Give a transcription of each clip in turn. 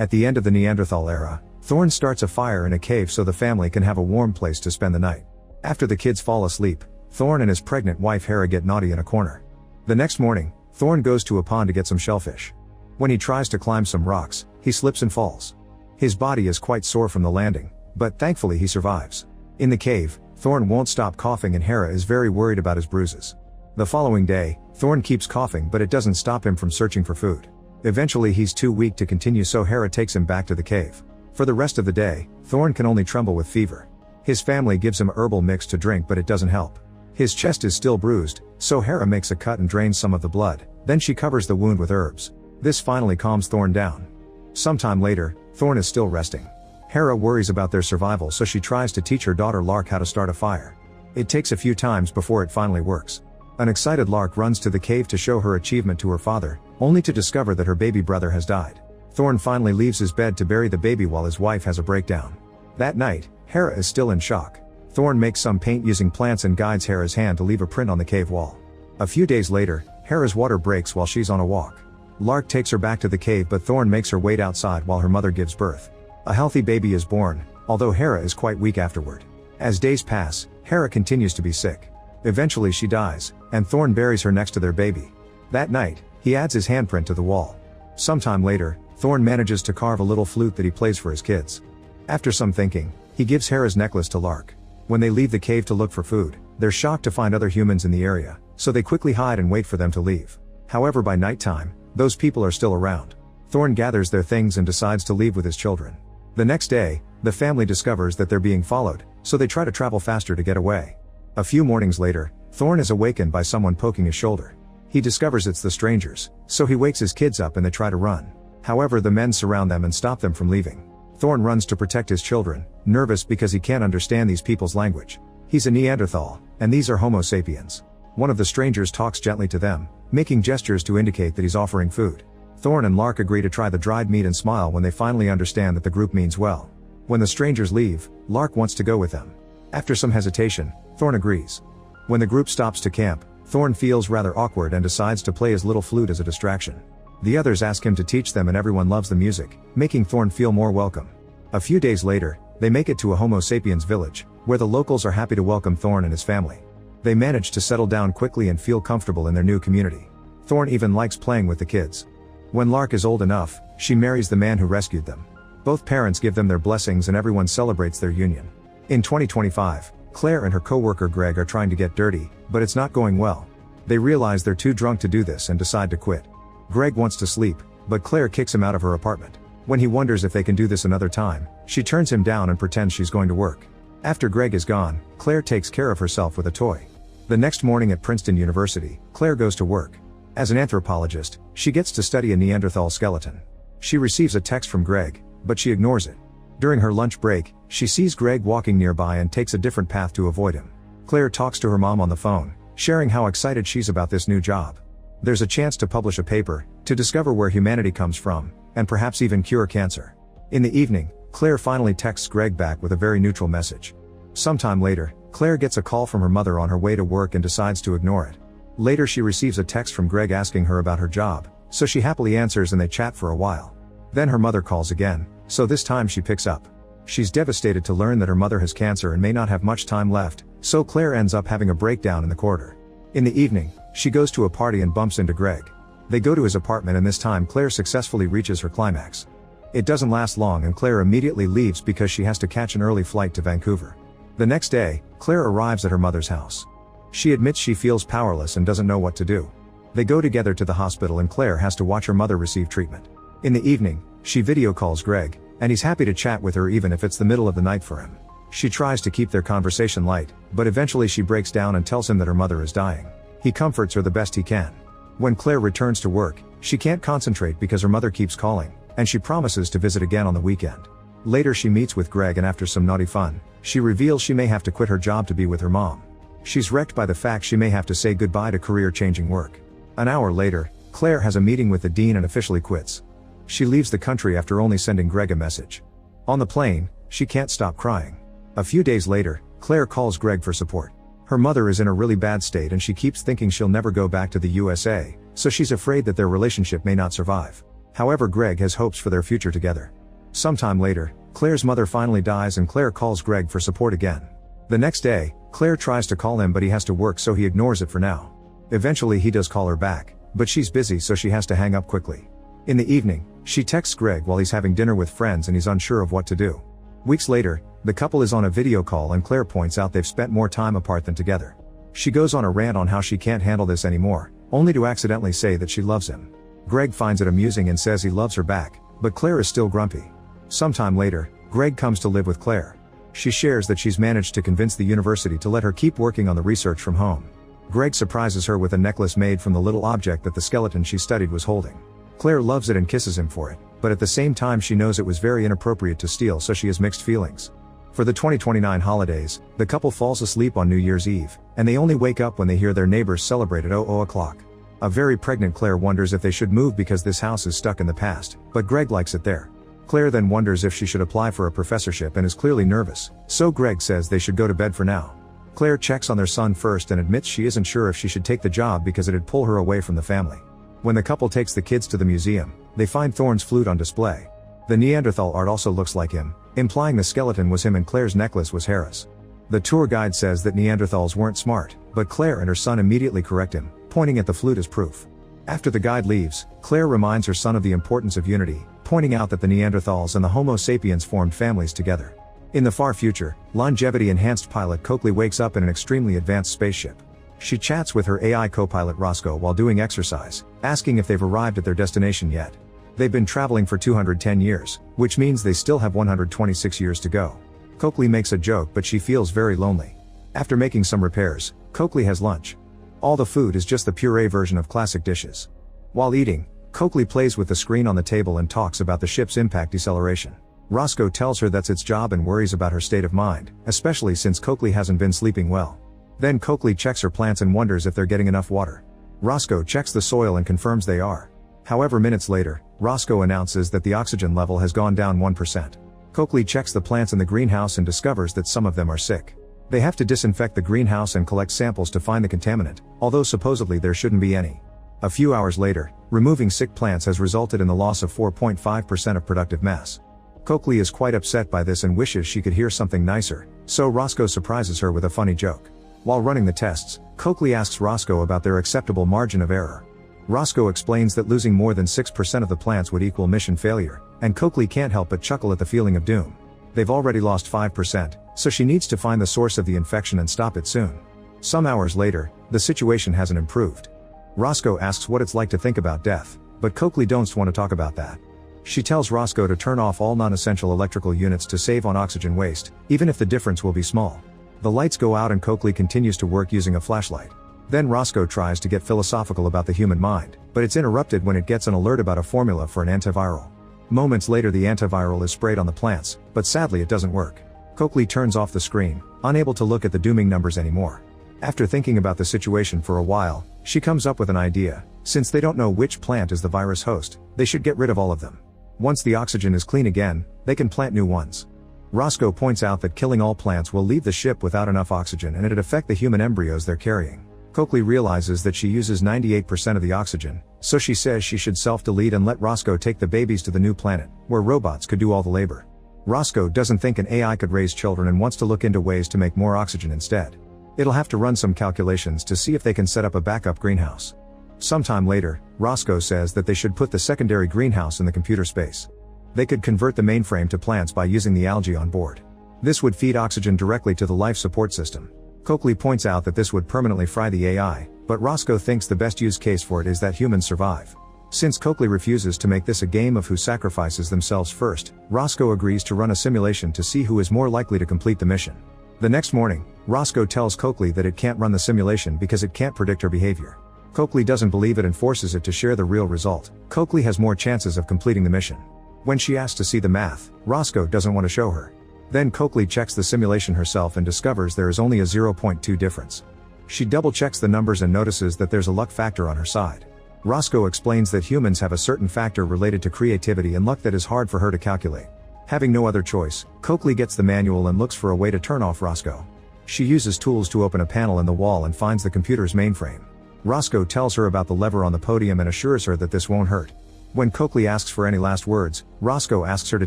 At the end of the Neanderthal era, Thorn starts a fire in a cave so the family can have a warm place to spend the night. After the kids fall asleep, Thorn and his pregnant wife Hera get naughty in a corner. The next morning, Thorn goes to a pond to get some shellfish. When he tries to climb some rocks, he slips and falls. His body is quite sore from the landing, but thankfully he survives. In the cave, Thorn won't stop coughing and Hera is very worried about his bruises. The following day, Thorn keeps coughing but it doesn't stop him from searching for food. Eventually he's too weak to continue so Hera takes him back to the cave. For the rest of the day, Thorn can only tremble with fever. His family gives him herbal mix to drink but it doesn't help. His chest is still bruised, so Hera makes a cut and drains some of the blood, then she covers the wound with herbs. This finally calms Thorn down. Sometime later, Thorn is still resting. Hera worries about their survival so she tries to teach her daughter Lark how to start a fire. It takes a few times before it finally works. An excited Lark runs to the cave to show her achievement to her father, only to discover that her baby brother has died. Thorn finally leaves his bed to bury the baby while his wife has a breakdown. That night, Hera is still in shock. Thorn makes some paint using plants and guides Hera's hand to leave a print on the cave wall. A few days later, Hera's water breaks while she's on a walk. Lark takes her back to the cave but Thorn makes her wait outside while her mother gives birth. A healthy baby is born, although Hera is quite weak afterward. As days pass, Hera continues to be sick. Eventually she dies, and Thorn buries her next to their baby. That night, he adds his handprint to the wall. Sometime later, Thorn manages to carve a little flute that he plays for his kids. After some thinking, he gives Hera's necklace to Lark. When they leave the cave to look for food, they're shocked to find other humans in the area, so they quickly hide and wait for them to leave. However, by nighttime, those people are still around. Thorn gathers their things and decides to leave with his children. The next day, the family discovers that they're being followed, so they try to travel faster to get away. A few mornings later, Thorn is awakened by someone poking his shoulder. He discovers it's the strangers, so he wakes his kids up and they try to run. However, the men surround them and stop them from leaving. Thorn runs to protect his children, nervous because he can't understand these people's language. He's a Neanderthal, and these are Homo sapiens. One of the strangers talks gently to them, making gestures to indicate that he's offering food. Thorn and Lark agree to try the dried meat and smile when they finally understand that the group means well. When the strangers leave, Lark wants to go with them. After some hesitation, Thorn agrees. When the group stops to camp, Thorn feels rather awkward and decides to play his little flute as a distraction. The others ask him to teach them and everyone loves the music, making Thorn feel more welcome. A few days later, they make it to a Homo sapiens village, where the locals are happy to welcome Thorn and his family. They manage to settle down quickly and feel comfortable in their new community. Thorn even likes playing with the kids. When Lark is old enough, she marries the man who rescued them. Both parents give them their blessings and everyone celebrates their union. In 2025, Claire and her co-worker Greg are trying to get dirty, but it's not going well. They realize they're too drunk to do this and decide to quit. Greg wants to sleep, but Claire kicks him out of her apartment. When he wonders if they can do this another time, she turns him down and pretends she's going to work. After Greg is gone, Claire takes care of herself with a toy. The next morning at Princeton University, Claire goes to work. As an anthropologist, she gets to study a Neanderthal skeleton. She receives a text from Greg, but she ignores it. During her lunch break, she sees Greg walking nearby and takes a different path to avoid him. Claire talks to her mom on the phone, sharing how excited she's about this new job. There's a chance to publish a paper, to discover where humanity comes from, and perhaps even cure cancer. In the evening, Claire finally texts Greg back with a very neutral message. Sometime later, Claire gets a call from her mother on her way to work and decides to ignore it. Later she receives a text from Greg asking her about her job, so she happily answers and they chat for a while. Then her mother calls again, so this time she picks up. She's devastated to learn that her mother has cancer and may not have much time left, so Claire ends up having a breakdown in the corridor. In the evening, she goes to a party and bumps into Greg. They go to his apartment and this time Claire successfully reaches her climax. It doesn't last long and Claire immediately leaves because she has to catch an early flight to Vancouver. The next day, Claire arrives at her mother's house. She admits she feels powerless and doesn't know what to do. They go together to the hospital and Claire has to watch her mother receive treatment. In the evening, she video calls Greg, and he's happy to chat with her even if it's the middle of the night for him. She tries to keep their conversation light, but eventually she breaks down and tells him that her mother is dying. He comforts her the best he can. When Claire returns to work, she can't concentrate because her mother keeps calling, and she promises to visit again on the weekend. Later she meets with Greg and after some naughty fun, she reveals she may have to quit her job to be with her mom. She's wrecked by the fact she may have to say goodbye to career-changing work. An hour later, Claire has a meeting with the dean and officially quits. She leaves the country after only sending Greg a message. On the plane, she can't stop crying. A few days later, Claire calls Greg for support. Her mother is in a really bad state and she keeps thinking she'll never go back to the USA, so she's afraid that their relationship may not survive. However, Greg has hopes for their future together. Sometime later, Claire's mother finally dies and Claire calls Greg for support again. The next day, Claire tries to call him but he has to work so he ignores it for now. Eventually he does call her back, but she's busy so she has to hang up quickly. In the evening, she texts Greg while he's having dinner with friends and he's unsure of what to do. Weeks later, the couple is on a video call and Claire points out they've spent more time apart than together. She goes on a rant on how she can't handle this anymore, only to accidentally say that she loves him. Greg finds it amusing and says he loves her back, but Claire is still grumpy. Sometime later, Greg comes to live with Claire. She shares that she's managed to convince the university to let her keep working on the research from home. Greg surprises her with a necklace made from the little object that the skeleton she studied was holding. Claire loves it and kisses him for it, but at the same time she knows it was very inappropriate to steal, so she has mixed feelings. For the 2029 holidays, the couple falls asleep on New Year's Eve, and they only wake up when they hear their neighbors celebrate at 00 o'clock. A very pregnant Claire wonders if they should move because this house is stuck in the past, but Greg likes it there. Claire then wonders if she should apply for a professorship and is clearly nervous, so Greg says they should go to bed for now. Claire checks on their son first and admits she isn't sure if she should take the job because it'd pull her away from the family. When the couple takes the kids to the museum, they find Thorne's flute on display. The Neanderthal art also looks like him, implying the skeleton was him and Claire's necklace was Harris. The tour guide says that Neanderthals weren't smart, but Claire and her son immediately correct him, pointing at the flute as proof. After the guide leaves, Claire reminds her son of the importance of unity, pointing out that the Neanderthals and the Homo sapiens formed families together. In the far future, longevity-enhanced pilot Coakley wakes up in an extremely advanced spaceship. She chats with her AI co-pilot Roscoe while doing exercise, asking if they've arrived at their destination yet. They've been traveling for 210 years, which means they still have 126 years to go. Coakley makes a joke but she feels very lonely. After making some repairs, Coakley has lunch. All the food is just the puree version of classic dishes. While eating, Coakley plays with the screen on the table and talks about the ship's impact deceleration. Roscoe tells her that's its job and worries about her state of mind, especially since Coakley hasn't been sleeping well. Then Coakley checks her plants and wonders if they're getting enough water. Roscoe checks the soil and confirms they are. However, minutes later, Roscoe announces that the oxygen level has gone down 1%. Coakley checks the plants in the greenhouse and discovers that some of them are sick. They have to disinfect the greenhouse and collect samples to find the contaminant, although supposedly there shouldn't be any. A few hours later, removing sick plants has resulted in the loss of 4.5% of productive mass. Coakley is quite upset by this and wishes she could hear something nicer, so Roscoe surprises her with a funny joke. While running the tests, Coakley asks Roscoe about their acceptable margin of error. Roscoe explains that losing more than 6% of the plants would equal mission failure, and Coakley can't help but chuckle at the feeling of doom. They've already lost 5%, so she needs to find the source of the infection and stop it soon. Some hours later, the situation hasn't improved. Roscoe asks what it's like to think about death, but Coakley don't want to talk about that. She tells Roscoe to turn off all non-essential electrical units to save on oxygen waste, even if the difference will be small. The lights go out and Coakley continues to work using a flashlight. Then Roscoe tries to get philosophical about the human mind, but it's interrupted when it gets an alert about a formula for an antiviral. Moments later the antiviral is sprayed on the plants, but sadly it doesn't work. Coakley turns off the screen, unable to look at the dooming numbers anymore. After thinking about the situation for a while, she comes up with an idea. Since they don't know which plant is the virus host, they should get rid of all of them. Once the oxygen is clean again, they can plant new ones. Roscoe points out that killing all plants will leave the ship without enough oxygen and it'd affect the human embryos they're carrying. Coakley realizes that she uses 98% of the oxygen, so she says she should self-delete and let Roscoe take the babies to the new planet, where robots could do all the labor. Roscoe doesn't think an AI could raise children and wants to look into ways to make more oxygen instead. It'll have to run some calculations to see if they can set up a backup greenhouse. Sometime later, Roscoe says that they should put the secondary greenhouse in the computer space. They could convert the mainframe to plants by using the algae on board. This would feed oxygen directly to the life support system. Coakley points out that this would permanently fry the AI, but Roscoe thinks the best use case for it is that humans survive. Since Coakley refuses to make this a game of who sacrifices themselves first, Roscoe agrees to run a simulation to see who is more likely to complete the mission. The next morning, Roscoe tells Coakley that it can't run the simulation because it can't predict her behavior. Coakley doesn't believe it and forces it to share the real result. Coakley has more chances of completing the mission. When she asks to see the math, Roscoe doesn't want to show her. Then Coakley checks the simulation herself and discovers there is only a 0.2 difference. She double checks the numbers and notices that there's a luck factor on her side. Roscoe explains that humans have a certain factor related to creativity and luck that is hard for her to calculate. Having no other choice, Coakley gets the manual and looks for a way to turn off Roscoe. She uses tools to open a panel in the wall and finds the computer's mainframe. Roscoe tells her about the lever on the podium and assures her that this won't hurt. When Coakley asks for any last words, Roscoe asks her to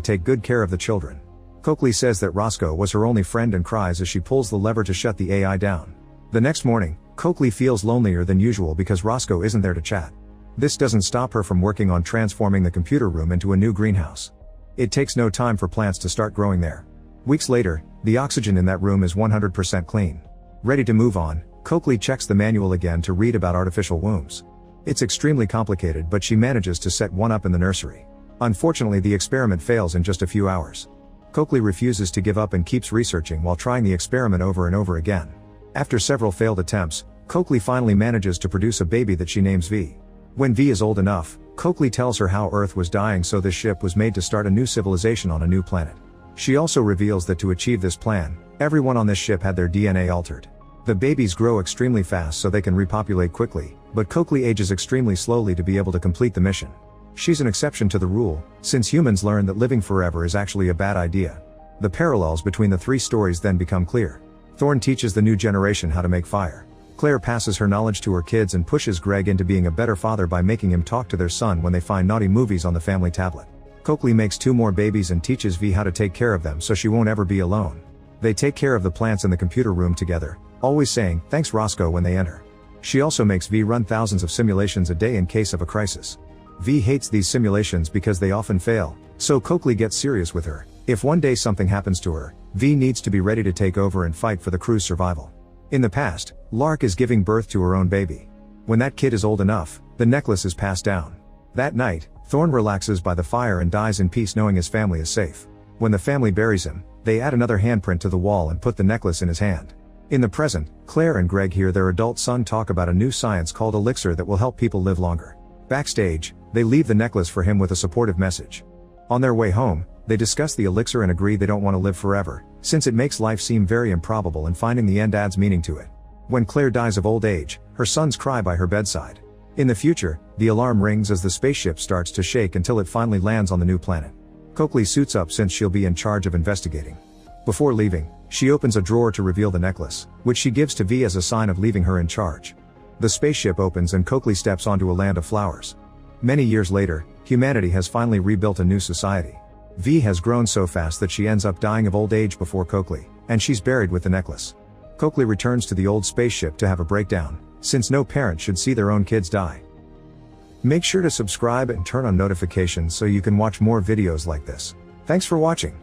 take good care of the children. Coakley says that Roscoe was her only friend and cries as she pulls the lever to shut the AI down. The next morning, Coakley feels lonelier than usual because Roscoe isn't there to chat. This doesn't stop her from working on transforming the computer room into a new greenhouse. It takes no time for plants to start growing there. Weeks later, the oxygen in that room is 100% clean. Ready to move on, Coakley checks the manual again to read about artificial wombs. It's extremely complicated, but she manages to set one up in the nursery. Unfortunately, the experiment fails in just a few hours. Coakley refuses to give up and keeps researching while trying the experiment over and over again. After several failed attempts, Coakley finally manages to produce a baby that she names V. When V is old enough, Coakley tells her how Earth was dying, so this ship was made to start a new civilization on a new planet. She also reveals that to achieve this plan, everyone on this ship had their DNA altered. The babies grow extremely fast so they can repopulate quickly, but Coakley ages extremely slowly to be able to complete the mission. She's an exception to the rule, since humans learn that living forever is actually a bad idea. The parallels between the three stories then become clear. Thorne teaches the new generation how to make fire. Claire passes her knowledge to her kids and pushes Greg into being a better father by making him talk to their son when they find naughty movies on the family tablet. Coakley makes 2 more babies and teaches V how to take care of them so she won't ever be alone. They take care of the plants in the computer room together, always saying, "Thanks Roscoe," when they enter. She also makes V run thousands of simulations a day in case of a crisis. V hates these simulations because they often fail, so Coakley gets serious with her. If one day something happens to her, V needs to be ready to take over and fight for the crew's survival. In the past, Lark is giving birth to her own baby. When that kid is old enough, the necklace is passed down. That night, Thorne relaxes by the fire and dies in peace knowing his family is safe. When the family buries him, they add another handprint to the wall and put the necklace in his hand. In the present, Claire and Greg hear their adult son talk about a new science called elixir that will help people live longer. Backstage, they leave the necklace for him with a supportive message. On their way home, they discuss the elixir and agree they don't want to live forever, since it makes life seem very improbable and finding the end adds meaning to it. When Claire dies of old age, her sons cry by her bedside. In the future, the alarm rings as the spaceship starts to shake until it finally lands on the new planet. Coakley suits up since she'll be in charge of investigating. Before leaving, she opens a drawer to reveal the necklace, which she gives to V as a sign of leaving her in charge. The spaceship opens and Coakley steps onto a land of flowers. Many years later, humanity has finally rebuilt a new society. V has grown so fast that she ends up dying of old age before Coakley, and she's buried with the necklace. Coakley returns to the old spaceship to have a breakdown, since no parent should see their own kids die. Make sure to subscribe and turn on notifications so you can watch more videos like this. Thanks for watching.